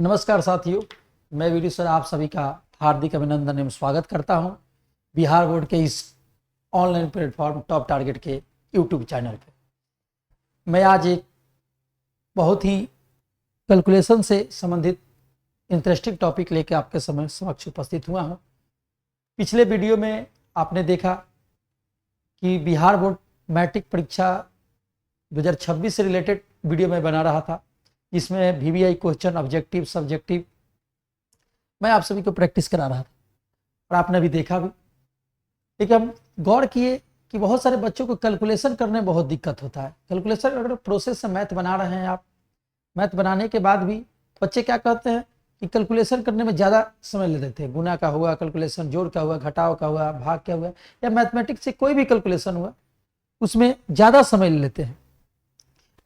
नमस्कार साथियों, मैं वीडियो सर आप सभी का हार्दिक अभिनंदन एवं स्वागत करता हूं बिहार बोर्ड के इस ऑनलाइन प्लेटफॉर्म टॉप टारगेट के यूट्यूब चैनल पे। मैं आज एक बहुत ही कैलकुलेशन से संबंधित इंटरेस्टिंग टॉपिक लेकर आपके समक्ष उपस्थित हुआ हूं। पिछले वीडियो में आपने देखा कि बिहार बोर्ड मैट्रिक परीक्षा 2026 से रिलेटेड वीडियो में बना रहा था, जिसमें VVI क्वेश्चन, ऑब्जेक्टिव, सब्जेक्टिव मैं आप सभी को प्रैक्टिस करा रहा था और आपने भी देखा भी। लेकिन हम गौर किए कि बहुत सारे बच्चों को कैलकुलेशन करने में बहुत दिक्कत होता है। कैलकुलेशन अगर प्रोसेस से मैथ बना रहे हैं आप, मैथ बनाने के बाद भी बच्चे क्या करते हैं कि कैलकुलेशन करने में ज़्यादा समय ले लेते हैं। गुना का हुआ कैलकुलेशन, जोड़ का हुआ, घटाव का हुआ, भाग का हुआ, या मैथमेटिक्स से कोई भी कैलकुलेशन हुआ उसमें ज़्यादा समय ले लेते हैं।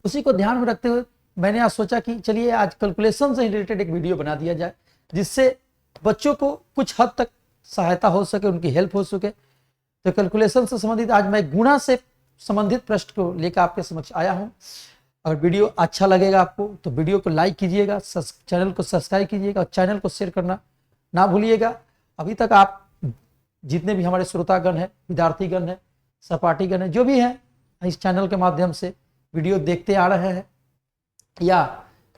उसी को ध्यान में रखते हुए मैंने आज सोचा कि चलिए आज कैलकुलेशन से रिलेटेड एक वीडियो बना दिया जाए, जिससे बच्चों को कुछ हद तक सहायता हो सके, उनकी हेल्प हो सके। तो कैलकुलेशन से संबंधित आज मैं गुणा से संबंधित प्रश्न को लेकर आपके समक्ष आया हूं। अगर वीडियो अच्छा लगेगा आपको तो वीडियो को लाइक कीजिएगा, चैनल को सब्सक्राइब कीजिएगा और चैनल को शेयर करना ना भूलिएगा। अभी तक आप जितने भी हमारे श्रोतागण हैं, विद्यार्थीगण हैं, सहपाठीगण हैं, जो भी हैं इस चैनल के माध्यम से वीडियो देखते आ रहे हैं या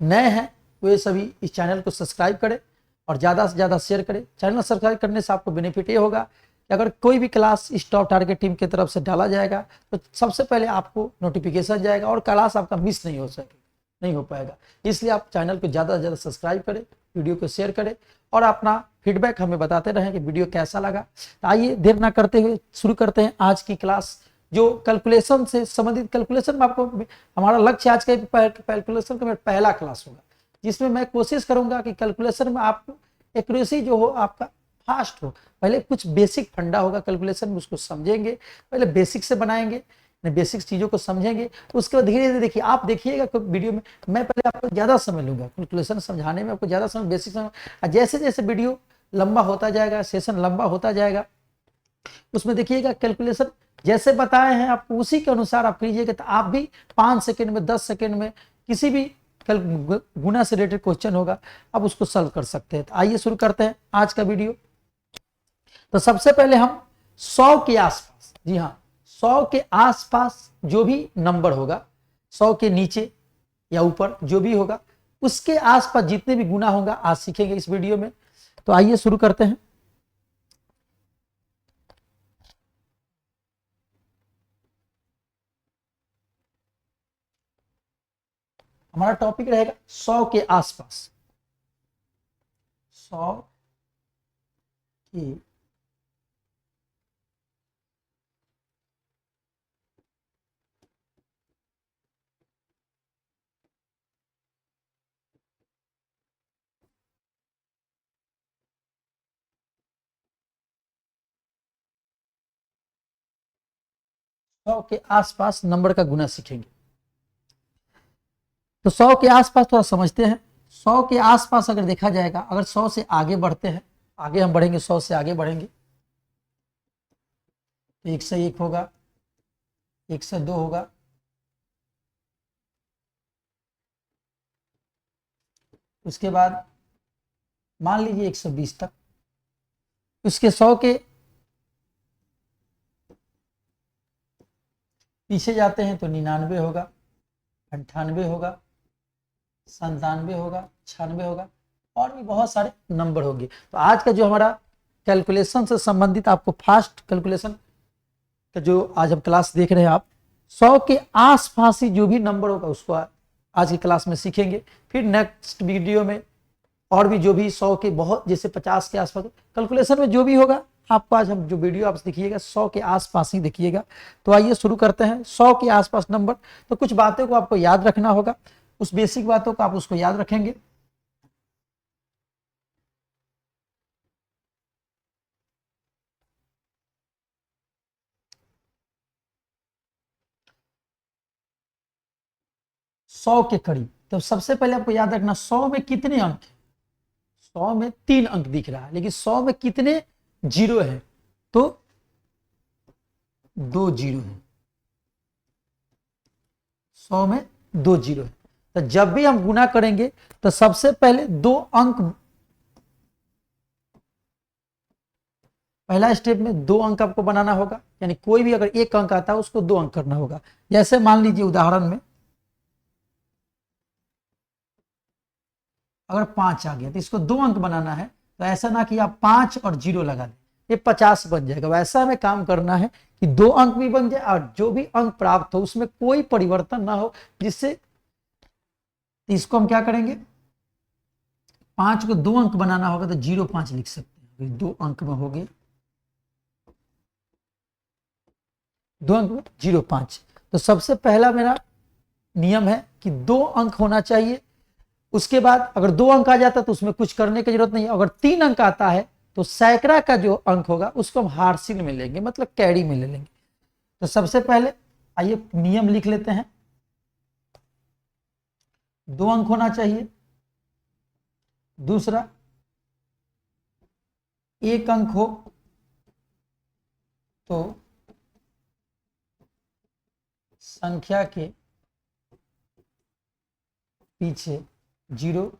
नए हैं, वे सभी इस चैनल को सब्सक्राइब करें और ज़्यादा से ज़्यादा शेयर करें। चैनल सब्सक्राइब करने से आपको बेनिफिट ये होगा कि अगर कोई भी क्लास इस टॉप टारगेट टीम की तरफ से डाला जाएगा तो सबसे पहले आपको नोटिफिकेशन जाएगा और क्लास आपका मिस नहीं हो पाएगा। इसलिए आप चैनल को ज़्यादा से ज़्यादा सब्सक्राइब करें, वीडियो को शेयर करें और अपना फीडबैक हमें बताते रहें कि वीडियो कैसा लगा। तो आइए देर ना करते हुए शुरू करते हैं आज की क्लास, जो कैलकुलेशन से संबंधित। कैलकुलेशन में आपको हमारा लक्ष्य आज का कैलकुलेशन का मेरा पहला क्लास होगा, जिसमें मैं कोशिश करूंगा कि कैलकुलेशन में आपको एक्यूरेसी जो हो आपका फास्ट हो। पहले कुछ बेसिक फंडा होगा कैलकुलेशन में, उसको समझेंगे, पहले बेसिक से बनाएंगे, बेसिक चीज़ों को समझेंगे, तो उसके बाद धीरे धीरे देखिए आप देखिएगा वीडियो में मैं पहले आपको ज़्यादा समय लूंगा कैलकुलेशन समझाने में, आपको ज़्यादा समय बेसिक समझ। जैसे जैसे वीडियो लंबा होता जाएगा, सेशन लंबा होता जाएगा, उसमें देखिएगा कैलकुलेशन जैसे बताए हैं आपको उसी के अनुसार आप कीजिएगा, तो आप भी 5 सेकंड में, 10 सेकंड में किसी भी गुना से रिलेटेड क्वेश्चन होगा आप उसको सॉल्व कर सकते हैं। तो आइए शुरू करते हैं आज का वीडियो। तो सबसे पहले हम 100 के आसपास, जी हाँ 100 के आसपास जो भी नंबर होगा, 100 के नीचे या ऊपर जो भी होगा, उसके आसपास जितने भी गुना होगा आज सीखेंगे इस वीडियो में। तो आइए शुरू करते हैं। हमारा टॉपिक रहेगा 100 के आसपास। 100 के आसपास नंबर का गुना सीखेंगे। तो 100 के आसपास थोड़ा समझते हैं। 100 के आसपास अगर देखा जाएगा, अगर 100 से आगे बढ़ते हैं, आगे हम बढ़ेंगे, 100 से आगे बढ़ेंगे तो 101 होगा, 102 होगा, उसके बाद मान लीजिए 120 तक। उसके 100 के पीछे जाते हैं तो 99 होगा, 98 होगा, 97 होगा, 96 होगा और भी बहुत सारे नंबर होंगे। तो आज का जो हमारा कैलकुलेशन से संबंधित आपको फास्ट कैलकुलेशन का जो आज हम क्लास देख रहे हैं, आप 100 के आसपास ही जो भी नंबर होगा उसको आज की क्लास में सीखेंगे। फिर नेक्स्ट वीडियो में और भी जो भी 100 के बहुत, जैसे 50 के आसपास कैलकुलेशन में जो भी होगा आपको आज हम जो वीडियो आप देखिएगा 100 के आसपास ही देखिएगा। तो आइए शुरू करते हैं। 100 के आसपास नंबर, तो कुछ बातों को आपको याद रखना होगा, उस बेसिक बातों को आप उसको याद रखेंगे। सौ के करीब, तो सबसे पहले आपको याद रखना 100 में कितने अंक है। 100 में 3 अंक दिख रहा है, लेकिन 100 में कितने जीरो है, तो 2 जीरो है। 100 में 2 जीरो है। तो जब भी हम गुना करेंगे तो सबसे पहले दो अंक, पहला स्टेप में दो अंक आपको बनाना होगा, यानी कोई भी अगर एक अंक आता है उसको दो अंक करना होगा। जैसे मान लीजिए उदाहरण में अगर 5 आ गया तो इसको दो अंक बनाना है, तो ऐसा ना कि आप 5 और 0 लगा दें, ये 50 बन जाएगा। वैसा हमें काम करना है कि दो अंक भी बन जाए और जो भी अंक प्राप्त हो उसमें कोई परिवर्तन ना हो, जिससे इसको हम क्या करेंगे, 5 को दो अंक बनाना होगा तो 0.5 लिख सकते हैं। दो अंक में हो गए, दो अंक में 0.5। तो सबसे पहला मेरा नियम है कि दो अंक होना चाहिए। उसके बाद अगर दो अंक आ जाता है तो उसमें कुछ करने की जरूरत नहीं है। अगर 3 अंक आता है तो सैकड़ा का जो अंक होगा उसको हम हार्सिल में लेंगे, मतलब कैरी में ले लेंगे। तो सबसे पहले आइए नियम लिख लेते हैं। दो अंक होना चाहिए। दूसरा, एक अंक हो तो संख्या के पीछे 0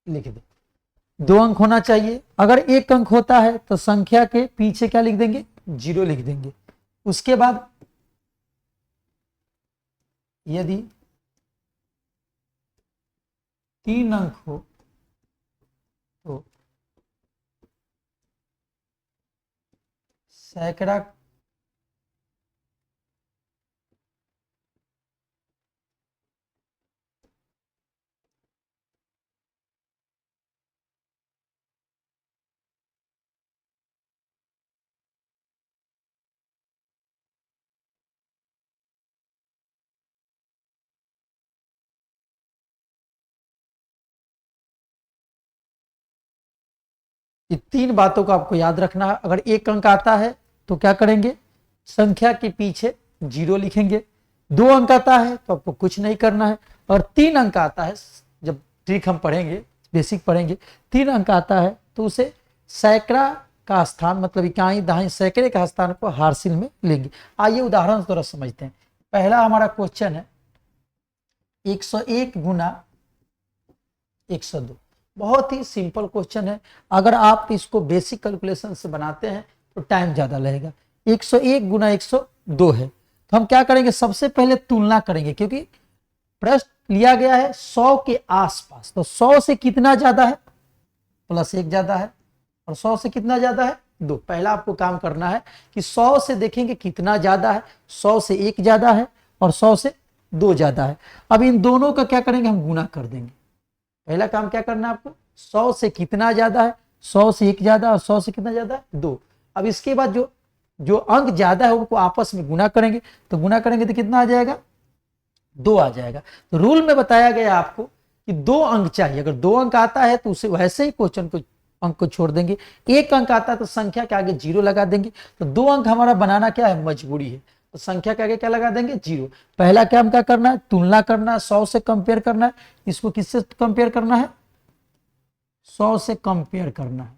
लिख दे। दो अंक होना चाहिए। अगर एक अंक होता है तो संख्या के पीछे क्या लिख देंगे, 0 लिख देंगे। उसके बाद यदि 3 अंक हो तो सैकड़ा ये 3 बातों को आपको याद रखना है। अगर एक अंक आता है तो क्या करेंगे, संख्या के पीछे 0 लिखेंगे। दो अंक आता है तो आपको कुछ नहीं करना है। और 3 अंक आता है, जब ट्रिक हम पढ़ेंगे, बेसिक पढ़ेंगे, 3 अंक आता है तो उसे सैकड़ा का स्थान, मतलब इकाई दहाई सैकड़े का स्थान को हार्सिल में लेंगे। आइए उदाहरण थोड़ा समझते हैं। पहला हमारा क्वेश्चन है 101 गुना 102। बहुत ही सिंपल क्वेश्चन है। अगर आप इसको बेसिक कैलकुलेशन से बनाते हैं तो टाइम ज्यादा लगेगा। 101 गुना 102 है, तो हम क्या करेंगे, सबसे पहले तुलना करेंगे, क्योंकि प्रश्न लिया गया है 100 के आसपास। तो 100 से कितना ज्यादा है, +1 ज्यादा है, और 100 से कितना ज्यादा है, 2। पहला आपको काम करना है कि 100 से देखेंगे कितना ज्यादा है। 100 से 1 ज्यादा है और 100 से 2 ज्यादा है। अब इन दोनों का क्या करेंगे, हम गुना कर देंगे। पहला काम क्या करना है आपको, 100 से कितना ज्यादा है, 100 से 1 ज्यादा और 100 से कितना ज्यादा है, 2। अब इसके बाद जो जो अंक ज्यादा है उनको आपस में गुना करेंगे। तो गुना करेंगे तो कितना आ जाएगा, 2 आ जाएगा। तो रूल में बताया गया आपको कि 2 अंक चाहिए। अगर 2 अंक आता है तो उसे वैसे ही क्वेश्चन को अंक को छोड़ देंगे। एक अंक आता है तो संख्या के आगे 0 लगा देंगे। तो 2 अंक हमारा बनाना क्या है, मजबूरी है, तो संख्या के आगे क्या लगा देंगे, 0। पहला काम क्या करना है, तुलना करना है, 100 से कंपेयर करना है। इसको किससे कंपेयर करना है, 100 से कंपेयर करना है।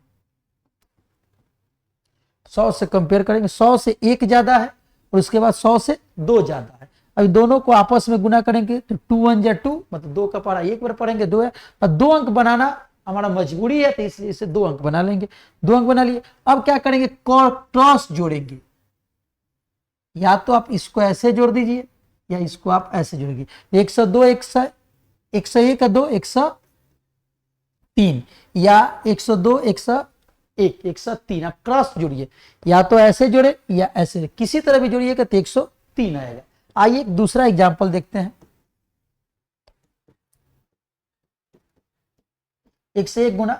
100 से कंपेयर करेंगे। 100 से 1 ज्यादा है और उसके बाद 100 से 2 ज्यादा है। अभी दोनों को आपस में गुना करेंगे तो 2 1 जा 2, मतलब 2 का पारा 1 बार पढ़ेंगे 2 है, और 2 अंक बनाना हमारा मजबूरी है, तो इसलिए इसे 2 अंक बना लेंगे। 2 अंक बना लिए। अब क्या करेंगे, क्रॉस जोड़ेंगे। या तो आप इसको ऐसे जोड़ दीजिए या इसको आप ऐसे जोड़िए। 102 101 का 2 103, या 102 101 103। आप क्रॉस जोड़िए, या तो ऐसे जोड़े या ऐसे, किसी तरह भी जोड़िएगा तो 103 आएगा। आइए एक दूसरा एग्जांपल देखते हैं। 101 गुना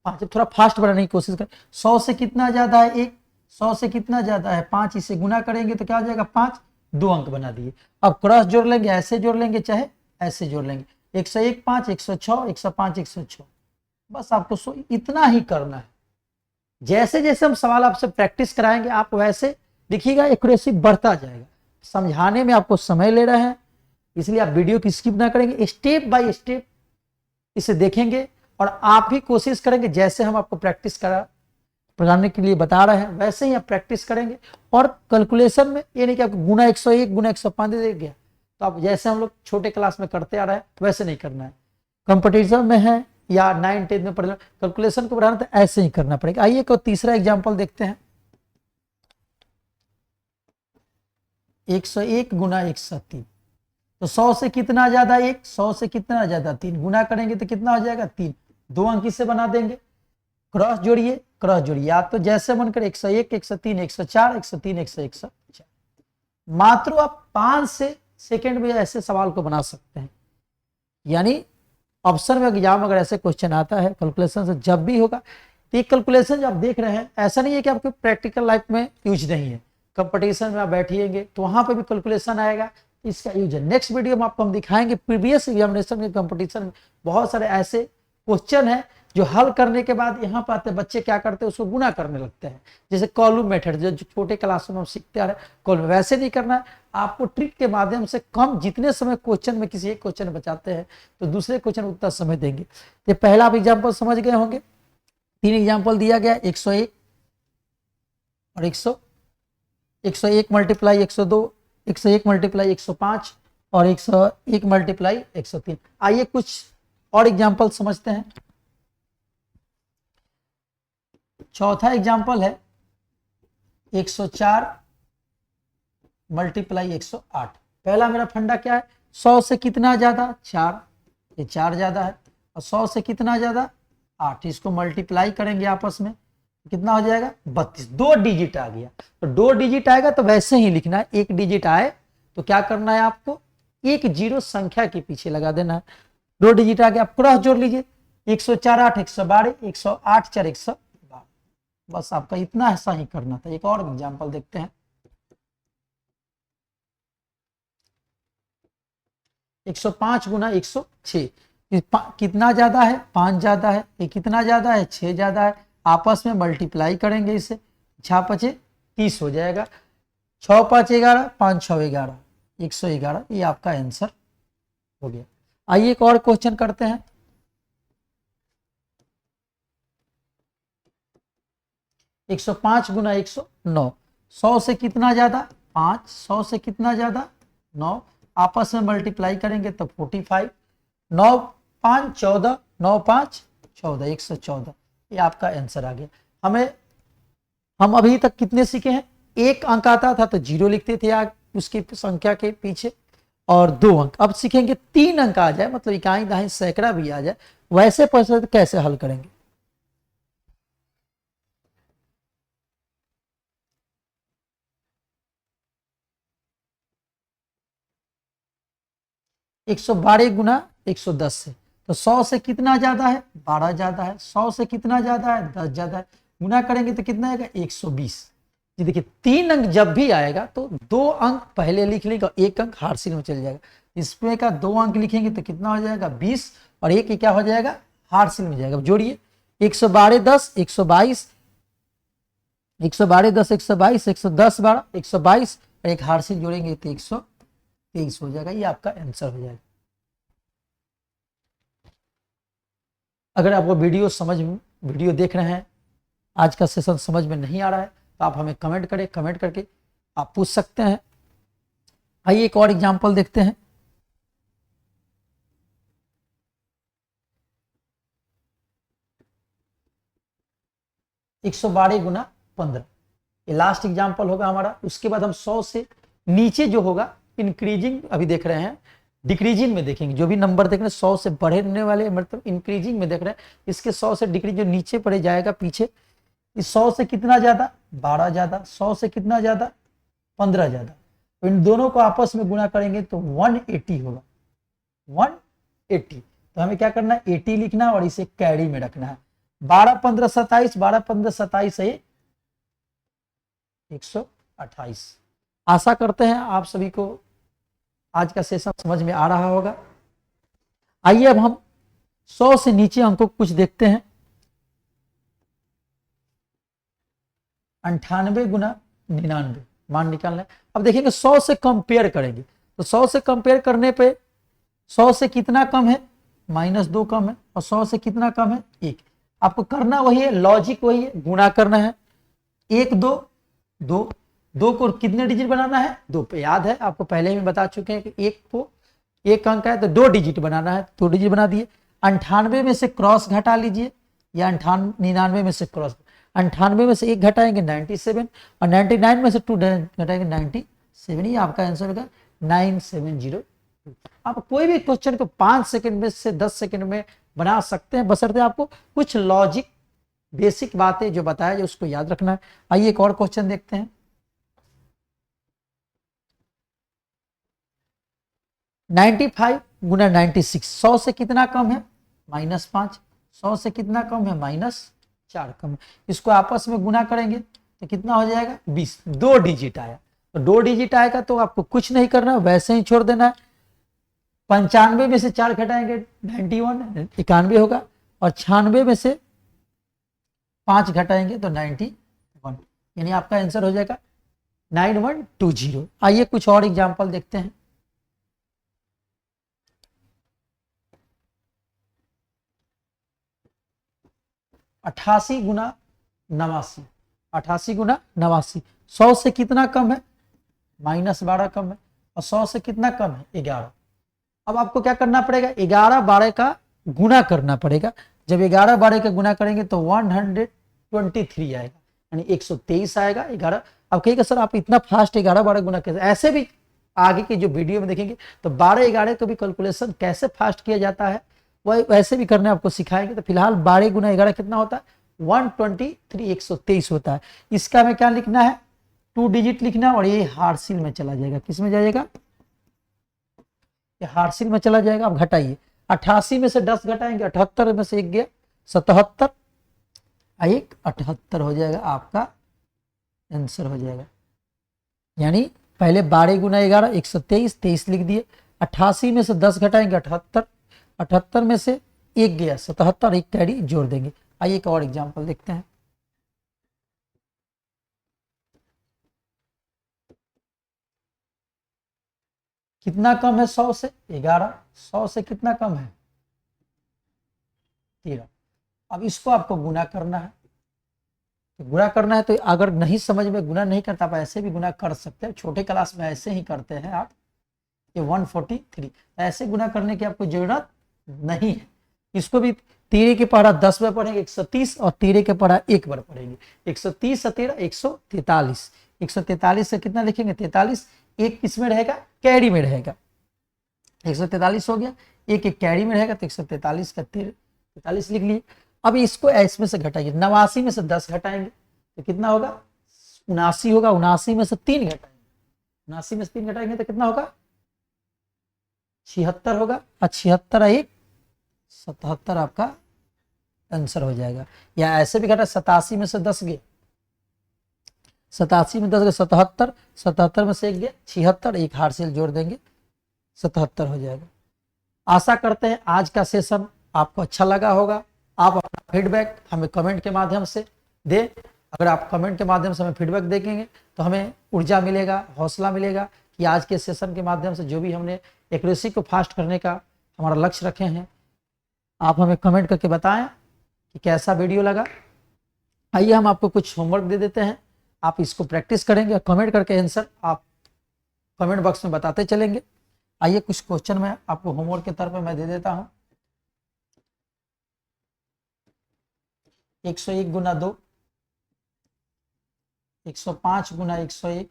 5, थोड़ा फास्ट बनाने की कोशिश करें। 100 से कितना ज्यादा है, 1। 100 से कितना ज्यादा है, 5। इसे गुना करेंगे तो क्या हो जाएगा, 5। 2 अंक बना दिए। अब क्रॉस जोड़ लेंगे, ऐसे जोड़ लेंगे चाहे ऐसे जोड़ लेंगे। 101 5 106 105 106। बस आपको इतना ही करना है। जैसे जैसे हम सवाल आपसे प्रैक्टिस कराएंगे आप वैसे देखिएगा, एक्यूरेसी बढ़ता जाएगा। समझाने में आपको समय ले रहे हैं, इसलिए आप वीडियो की स्किप ना करेंगे, स्टेप बाय स्टेप इसे देखेंगे और आप भी कोशिश करेंगे जैसे हम आपको प्रैक्टिस करा प्रोग्रामिंग के लिए बता रहे हैं, वैसे ही आप प्रैक्टिस करेंगे। और कैलकुलेशन में ये नहीं कि आपको गुना 101 गुना 105 दे गया तो आप जैसे हम लोग छोटे क्लास में करते आ रहे हैं वैसे नहीं करना है। कंपटीशन में है या 9 10 में पढ़ना, कैलकुलेशन को बढ़ाना तो ऐसे ही करना पड़ेगा। आइए को तीसरा एग्जाम्पल देखते हैं। 101 गुना 103, तो 100 से कितना ज्यादा 1, 100 से कितना ज्यादा 3, गुना करेंगे तो कितना हो जाएगा 3, 2 अंक इससे बना देंगे। क्रॉस जोड़िए, क्रॉस जोड़िए, आप तो जैसे मन करे 101 103 104 103 104। मात्र आप 5 से सेकेंड में ऐसे सवाल को बना सकते हैं। यानी ऑप्शन में एग्जाम अगर ऐसे क्वेश्चन आता है कैलकुलेशन से जब भी होगा, तो ये कैलकुलेशन जो आप देख रहे हैं ऐसा नहीं है कि आपके प्रैक्टिकल लाइफ में यूज नहीं है। कंपटीशन में आप बैठिएंगे तो वहां पे भी कैलकुलेशन आएगा, इसका यूज है। नेक्स्ट वीडियो में आपको हम दिखाएंगे प्रीवियस एग्जामिनेशन के कंपटीशन में बहुत सारे ऐसे क्वेश्चन है जो हल करने के बाद यहाँ पर आते बच्चे क्या करते हैं उसको गुना करने लगते हैं, जैसे कॉलम मेथड जो छोटे क्लासों में हम सीखते आ रहे हैं। कॉलम वैसे नहीं करना है आपको, ट्रिक के माध्यम से कम जितने समय क्वेश्चन में किसी एक क्वेश्चन बचाते हैं तो दूसरे क्वेश्चन उतना समय देंगे। तो पहला आप एग्जाम्पल समझ गए होंगे, 3 एग्जाम्पल दिया गया, 101 और 100, 101 मल्टीप्लाई 102, 101 मल्टीप्लाई 105 और 101 मल्टीप्लाई 103। आइए कुछ और एग्जाम्पल समझते हैं। चौथा एग्जाम्पल है 104 मल्टीप्लाई 108। पहला मेरा फंडा क्या है, 100 से कितना ज्यादा 4, ये 4 ज्यादा है, और 100 से कितना ज्यादा 8, इसको मल्टीप्लाई करेंगे आपस में कितना हो जाएगा 32, 2 डिजिट आ गया। तो 2 डिजिट आएगा तो वैसे ही लिखना है, 1 डिजिट आए तो क्या करना है आपको, एक जीरो संख्या के पीछे लगा देना है। 2 डिजिट आ गया, आप क्रॉस जोड़ लीजिए, 104 8 112, 108 4 112, बस आपका इतना ऐसा ही करना था। एक और एग्जाम्पल देखते हैं, 105 गुना 106, कितना ज्यादा है 5 ज्यादा है, ये कितना ज्यादा है 6 ज्यादा है, आपस में मल्टीप्लाई करेंगे इसे, 6 5 30 हो जाएगा, 6 5 11 5 6 11 111, ये आपका आंसर हो गया। आइए एक और क्वेश्चन करते हैं। 105 गुना 109, 100 से कितना ज्यादा 5, 100 से कितना ज्यादा 9, आपस में मल्टीप्लाई करेंगे तो 45, 9 5 14, 9 5 14, 114, ये आपका आंसर आ गया। हम अभी तक कितने सीखे हैं, 1 अंक आता था तो 0 लिखते थे या उसकी संख्या के पीछे, और 2 अंक। अब सीखेंगे 3 अंक आ जाए, मतलब इकाई दहाई सैकड़ा भी आ जाए, वैसे प्रश्न कैसे हल करेंगे। 112 गुना 110 से, तो 100 से कितना ज्यादा है 12 ज्यादा है, 100 से कितना ज्यादा है 10 ज्यादा है, गुना करेंगे तो कितना आएगा 120। जी देखिए 3 अंक जब भी आएगा तो 2 अंक पहले लिख लेंगे और 1 अंक हार्सिल में चल जाएगा। इसमें का 2 अंक लिखेंगे तो कितना हो जाएगा 20 और 1 क्या हो जाएगा हार्सिल में जाएगा। जोड़िए 112 10 122, 112 10 122, 110 12 122 और 1 हार्सिल जोड़ेंगे तो 123 हो जाएगा, ये आपका आंसर हो जाएगा। अगर आपको वीडियो देख रहे हैं, आज का सेशन समझ में नहीं आ रहा है तो आप हमें कमेंट करें, कमेंट करके आप पूछ सकते हैं। आइए एक और एग्जांपल देखते हैं। एक 112 गुना 15, ये लास्ट एग्जांपल होगा हमारा। उसके बाद हम 100 से नीचे जो होगा इंक्रीजिंग अभी देख रहे हैं, डिक्रीजिंग में देखेंगे। जो भी नंबर देख रहे हैं 100 से बढ़ने वाले मतलब इंक्रीजिंग में देख रहे हैं, इसके 100 से डिक्रीज जो नीचे पड़े जाएगा पीछे, इस 100 से कितना ज्यादा 12 ज्यादा, 100 से कितना ज्यादा 15 ज्यादा, तो इन दोनों को आपस में गुना करेंगे तो 180 होगा, 180। तो हमें क्या करना है 80 लिखना है और इसे कैरी में रखना है। 12 15 27, 12 15 27 है 128। आशा करते हैं आप सभी को आज का सेशन समझ में आ रहा होगा। आइए अब हम 100 से नीचे अंकों को कुछ देखते हैं। 98 गुना 99 मान निकालना है। अब देखेंगे 100 से कंपेयर करेंगे तो 100 से कंपेयर करने पे 100 से कितना कम है -2 कम है और 100 से कितना कम है 1। आपको करना वही है, लॉजिक वही है, गुणा करना है। एक दो दो, दो को कितने डिजिट बनाना है, दो पे, याद है आपको पहले ही बता चुके हैं कि एक को, एक अंक है तो दो डिजिट बनाना है, दो डिजिट बना दिए। 98 में से क्रॉस घटा लीजिए, या 99 में से क्रॉस, 98 में से एक घटाएंगे 97, और 99 में से टू घटाएंगे 97, ये आपका आंसर होगा 9702। आप कोई भी क्वेश्चन को 5 सेकंड में से 10 सेकंड में बना सकते हैं, बशर्ते आपको कुछ लॉजिक बेसिक बातें जो बताया जो उसको याद रखना है। आइए एक और क्वेश्चन देखते हैं। 95 गुना 96, 100 से कितना कम है, -5, 100 से कितना कम है, -4 कम है। इसको आपस में गुना करेंगे तो कितना हो जाएगा, 20, दो डिजिट आया। तो दो डिजिट आएगा तो आपको कुछ नहीं करना, वैसे ही छोड़ देना है। 95 में से 4 घटाएंगे 91, 91 होगा, और 96 में से 5 घटाएंगे तो 91, यानी आपका आंसर हो जाएगा 9120। आइए कुछ और एग्जाम्पल देखते हैं। 88 गुना 89, 88 गुना 89, 100 से कितना कम है, -12 कम है, और 100 से कितना कम है, 11। अब आपको क्या करना पड़ेगा, 11 12 का गुना करना पड़ेगा। जब 11 12 का गुना करेंगे तो 123 आएगा, यानी 123 आएगा 11। अब कहिएगा सर आप इतना फास्ट 11 12 गुना कैसे, ऐसे भी आगे की जो वीडियो में देखेंगे तो 12 11 को भी कैलकुलेशन कैसे फास्ट किया जाता है वह वैसे भी करने आपको सिखाएंगे। तो फिलहाल 12 गुना 11 कितना होता है, 123, 123 होता है। इसका में क्या लिखना है, 2 डिजिट लिखना, और ये हार्सिल में चला जाएगा, किस में जाएगा, ये हार्सिल में चला जाएगा। अब घटाइए, 88 में से 10 घटाएंगे, 78 में से एक गया 77, एक 78 हो जाएगा, आपका आंसर हो जाएगा। यानी पहले 12 गुना 11 123, 23 लिख दिए। 88 में से 10 घटाएंगे 78, 78 में से एक गया 77, एक कैरी जोड़ देंगे। आइए एक और एग्जांपल देखते हैं। कितना कम है 100 से, 11, 100 से कितना कम है, 13। अब इसको आपको गुना करना है, तो गुना करना है तो अगर नहीं समझ में गुना नहीं करता आप ऐसे भी गुना कर सकते हैं, छोटे क्लास में ऐसे ही करते हैं आप। ये 143, ऐसे गुना करने की आपको जरूरत नहीं है। इसको भी 13 के पढ़ा 10 बार पढ़ेंगे 130, और 13 के पढ़ा 1 बार पढ़ेंगे 130 और 13 143, 143 से कितना लिखेंगे 43, एक किस में रहेगा, कैरी में रहेगा, 143 हो गया, एक एक कैरी में रहेगा तो 143 का 43 लिख लिए। अब इसको इसमें से घटाइए, 89 में से 10 घटाएंगे तो कितना होगा, 79 होगा, 79 में से 3 घटाएंगे, 79 में से 3 घटाएंगे तो कितना होगा, 76 होगा, और 76 एक 77 आपका आंसर हो जाएगा। या ऐसे भी घटा 87 में से 10 गए, 87 में 10 गए 77, 77 में से एक गया 76, एक हार्सिल जोड़ देंगे 77 हो जाएगा। आशा करते हैं आज का सेशन आपको अच्छा लगा होगा। आप अपना फीडबैक हमें कमेंट के माध्यम से दें। अगर आप कमेंट के माध्यम से हमें फीडबैक देंगे तो हमें ऊर्जा मिलेगा, हौसला मिलेगा कि आज के सेशन के माध्यम से जो भी हमने एक्यूरेसी को फास्ट करने का हमारा लक्ष्य रखे हैं, आप हमें कमेंट करके बताएं कि कैसा वीडियो लगा। आइए हम आपको कुछ होमवर्क दे देते हैं, आप इसको प्रैक्टिस करेंगे और कमेंट करके आंसर आप कमेंट बॉक्स में बताते चलेंगे। आइए कुछ क्वेश्चन में आपको होमवर्क के तौर पर मैं दे देता हूं। 101 गुना 2, 105 गुना 101,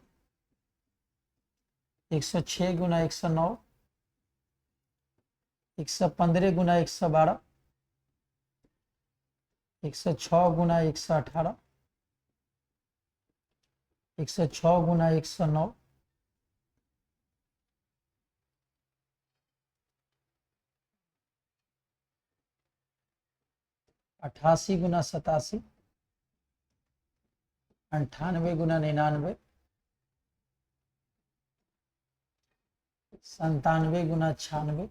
106 गुना 109, 115 गुना 112, 106 गुना 118, 106 गुना 109, 88 गुना 87, 98 गुना 99, 97 गुना 96,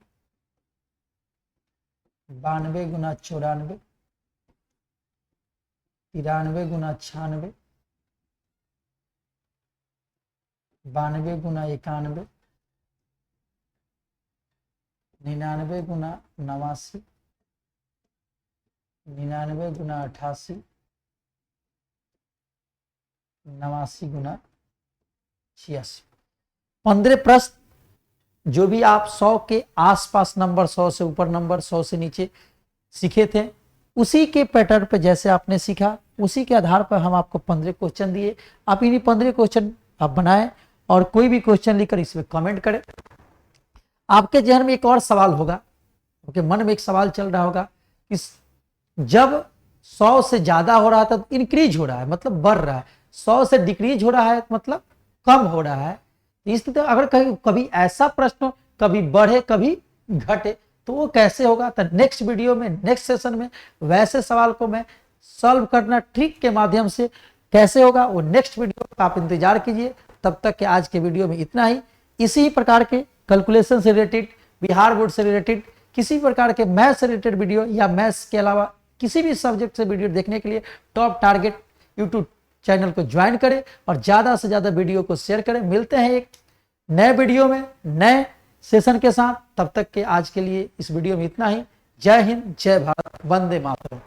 92 गुना 94, 93 गुना 96, 92 गुना 91, 99 गुना 89, 99 गुना 88, 89 गुना 86। 15 प्रश्न जो भी आप 100 के आसपास नंबर, 100 से ऊपर नंबर, 100 से नीचे सीखे थे, उसी के पैटर्न पे जैसे आपने सीखा उसी के आधार पर हम आपको 15 क्वेश्चन दिए। आप इन्हीं 15 क्वेश्चन आप बनाएं और कोई भी क्वेश्चन लिखकर इसमें कमेंट करें। आपके जहन में एक और सवाल होगा, आपके मन में एक सवाल चल रहा होगा कि जब 100 से ज्यादा हो रहा था तो इंक्रीज हो रहा है, मतलब बढ़ रहा है, 100 से डिक्रीज हो रहा है मतलब कम हो रहा है। इसलिए अगर कभी ऐसा प्रश्न कभी बढ़े कभी घटे तो वो कैसे होगा, तो नेक्स्ट वीडियो में, नेक्स्ट सेशन में वैसे सवाल को मैं सॉल्व करना ट्रिक के माध्यम से कैसे होगा वो नेक्स्ट वीडियो का आप इंतजार कीजिए। तब तक के आज के वीडियो में इतना ही। इसी प्रकार के कैलकुलेशन से रिलेटेड, बिहार बोर्ड से रिलेटेड, किसी प्रकार के मैथ्स से रिलेटेड वीडियो या मैथ्स के अलावा किसी भी सब्जेक्ट से वीडियो देखने के लिए टॉप टारगेट यूट्यूब चैनल को ज्वाइन करें और ज्यादा से ज्यादा वीडियो को शेयर करें। मिलते हैं एक नए वीडियो में नए सेशन के साथ। तब तक के आज के लिए इस वीडियो में इतना ही। जय हिंद, जय भारत, वंदे मातरम।